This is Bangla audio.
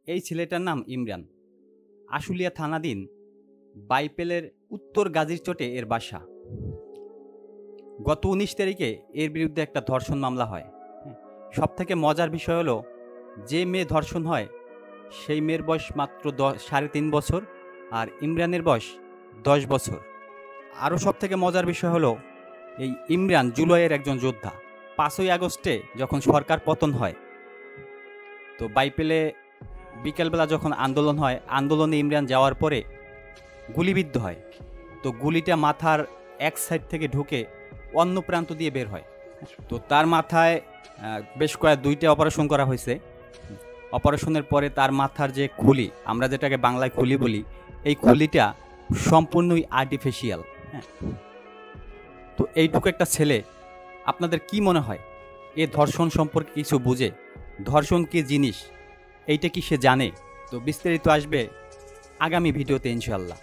এই ছেলেটার নাম ইমরান। আশুলিয়া থানাধীন বাইপেলের উত্তর গাজীরচটে এর বাসা। গত ১৯ তারিখে এর বিরুদ্ধে একটা ধর্ষণ মামলা হয়। সব থেকে মজার বিষয় হলো, যে মেয়ে ধর্ষণ হয় সেই মেয়ের বয়স মাত্র ৩.৫ বছর, আর ইমরানের বয়স ১০ বছর। আরও সব থেকে মজার বিষয় হলো, এই ইমরান জুলাইয়ের একজন যোদ্ধা। ৫ই আগস্টে যখন সরকার পতন হয়, তো বাইপেলে বিকেলবেলা যখন আন্দোলন হয়, আন্দোলনে ইমরান যাওয়ার পরে গুলিবিদ্ধ হয়। তো গুলিটা মাথার এক সাইড থেকে ঢুকে অন্য প্রান্ত দিয়ে বের হয়। তো তার মাথায় বেশ দুইটা অপারেশন করা হয়েছে। অপারেশনের পরে তার মাথার যে খুলি, আমরা যেটাকে বাংলায় খুলি বলি, এই খুলিটা সম্পূর্ণই আর্টিফিশিয়াল। হ্যাঁ, তো এইটুকু একটা ছেলে, আপনাদের কি মনে হয় এ ধর্ষণ সম্পর্কে কিছু বুঝে? ধর্ষণ কি জিনিস এইটা কি সে জানে? তো বিস্তারিত আসবে আগামী ভিডিওতে ইনশাআল্লাহ।